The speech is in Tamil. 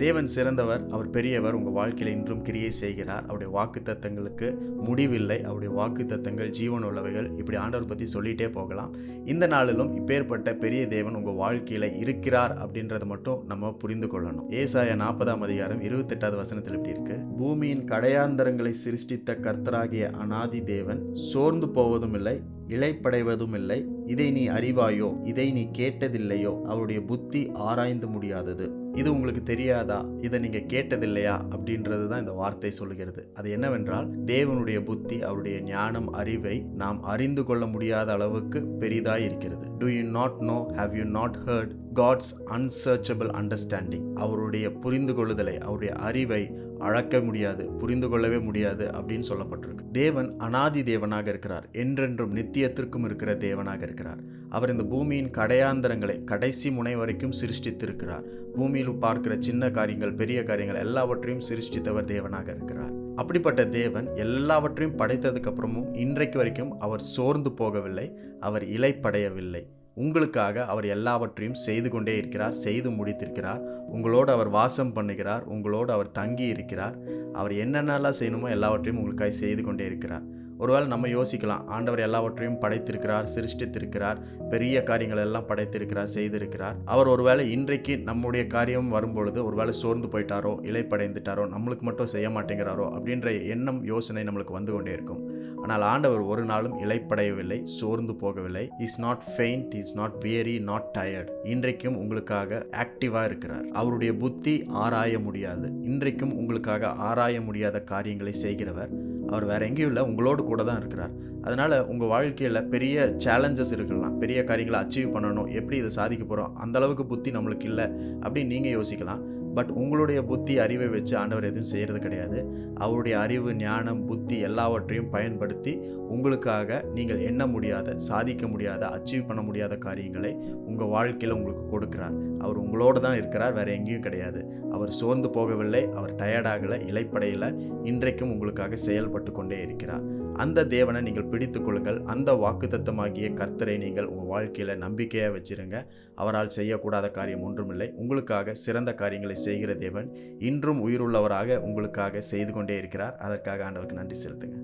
தேவன் சிறந்தவர், அவர் பெரியவர். உங்கள் வாழ்க்கையில் இன்றும் கிரியை செய்கிறார். அவருடைய வாக்குத்தத்தங்களுக்கு முடிவில்லை. அவருடைய வாக்குத்தத்தங்கள் ஜீவன் உள்ளவைகள். இப்படி ஆண்டவர் பற்றி சொல்லிகிட்டே போகலாம். இந்த நாளிலும் இப்பேற்பட்ட பெரிய தேவன் உங்கள் வாழ்க்கையில் இருக்கிறார் அப்படின்றத மட்டும் நம்ம புரிந்து கொள்ளணும். ஏசாயா 40ஆம் அதிகாரம் 28வது வசனத்தில் இப்படி இருக்கு: பூமியின் கடையாந்தரங்களை சிருஷ்டித்த கர்த்தராகிய அநாதி தேவன் சோர்ந்து போவதும் இல்லை, இளைப்படைவதும் இல்லை. இதை நீ அறிவாயோ? இதை நீ கேட்டதில்லையோ? அவருடைய புத்தி ஆராய்ந்து முடியாதது. இது உங்களுக்கு தெரியாதா? இதை நீங்க கேட்டதில்லையா? அப்படின்றது தான் இந்த வார்த்தை சொல்லுகிறது. அது என்னவென்றால், தேவனுடைய புத்தி, அவருடைய ஞானம், அறிவை நாம் அறிந்து கொள்ள முடியாத அளவுக்கு பெரிதாய் இருக்கிறது. Do you not know? Have you not heard? God's unsearchable understanding. அவருடைய புரிந்து கொள்ளுதலை, அவருடைய அறிவை அளக்க முடியாது, புரிந்து கொள்ளவே முடியாது அப்படின்னு சொல்லப்பட்டிருக்கு. தேவன் அநாதி தேவனாக இருக்கிறார். என்றென்றும் நித்தியத்திற்கும் இருக்கிற தேவனாக இருக்கிறார். அவர் இந்த பூமியின் கடையாந்தரங்களை கடைசி முனை வரைக்கும் சிருஷ்டித்திருக்கிறார். பூமியில் பார்க்கிற சின்ன காரியங்கள், பெரிய காரியங்கள் எல்லாவற்றையும் சிருஷ்டித்தவர் தேவனாக இருக்கிறார். அப்படிப்பட்ட தேவன் எல்லாவற்றையும் படைத்ததுக்கு அப்புறமும் இன்றைக்கு வரைக்கும் அவர் சோர்ந்து போகவில்லை, அவர் இளைப்படையவில்லை. உங்களுக்காக அவர் எல்லாவற்றையும் செய்து கொண்டே இருக்கிறார், செய்து முடித்திருக்கிறார். உங்களோடு அவர் வாசம் பண்ணுகிறார், உங்களோடு அவர் தங்கி இருக்கிறார். அவர் என்னென்னலாம் செய்யணுமோ எல்லாவற்றையும் உங்களுக்காக செய்து கொண்டே இருக்கிறார். ஒருவேளை நம்ம யோசிக்கலாம், ஆண்டவர் எல்லாவற்றையும் படைத்திருக்கிறார், சிருஷ்டித்திருக்கிறார், பெரிய காரியங்கள் எல்லாம் படைத்திருக்கிறார், செய்திருக்கிறார். அவர் ஒருவேளை இன்றைக்கு நம்முடைய காரியம் வரும்பொழுது ஒருவேளை சோர்ந்து போயிட்டாரோ, இளைப்படைந்துட்டாரோ, நம்மளுக்கு மட்டும் செய்ய மாட்டேங்கிறாரோ அப்படின்ற எண்ணம், யோசனை நம்மளுக்கு வந்து கொண்டே இருக்கும். ஆனால் ஆண்டவர் ஒரு நாளும் இளைப்படையவில்லை, சோர்ந்து போகவில்லை. Is not faint, is not weary, not tired. இன்றைக்கும் உங்களுக்காக ஆக்டிவாக இருக்கிறார். அவருடைய புத்தி ஆராய முடியாது. இன்றைக்கும் உங்களுக்காக ஆராய முடியாத காரியங்களை செய்கிறவர். அவர் வேற எங்கேயும் இல்லை, உங்களோடு கூட தான் இருக்கிறார். அதனால் உங்கள் வாழ்க்கையில் பெரிய சேலஞ்சஸ் இருக்கலாம், பெரிய காரியங்களை அச்சீவ் பண்ணணும், எப்படி இதை சாதிக்க போகிறோம், அந்தளவுக்கு புத்தி நம்மளுக்கு இல்லை அப்படின்னு நீங்கள் யோசிக்கலாம். பட் உங்களுடைய புத்தி, அறிவை வச்சு ஆண்டவர் எதுவும் செய்கிறது கிடையாது. அவருடைய அறிவு, ஞானம், புத்தி எல்லாவற்றையும் பயன்படுத்தி உங்களுக்காக நீங்கள் எண்ண முடியாத, சாதிக்க முடியாத, அச்சீவ் பண்ண முடியாத காரியங்களை உங்கள் வாழ்க்கையில் உங்களுக்கு கொடுக்கிறார். அவர் உங்களோடு தான் இருக்கிறார், வேறு எங்கேயும் கிடையாது. அவர் சோர்ந்து போகவில்லை, அவர் டயர்டாகலை, இளைப்படையில். இன்றைக்கும் உங்களுக்காக செயல்பட்டு கொண்டே இருக்கிறார். அந்த தேவனை நீங்கள் பிடித்து கொள்ளுங்கள். அந்த வாக்குத்தத்தமாகிய கர்த்தரை நீங்கள் உங்கள் வாழ்க்கையில் நம்பிக்கையாக வச்சிருங்க. அவரால் செய்யக்கூடாத காரியம் ஒன்றுமில்லை. உங்களுக்காக சிறந்த காரியங்களை செய்கிற தேவன் இன்றும் உயிருள்ளவராக உங்களுக்காக செய்து கொண்டே இருக்கிறார். அதற்காக ஆண்டவருக்கு நன்றி செலுத்துங்க.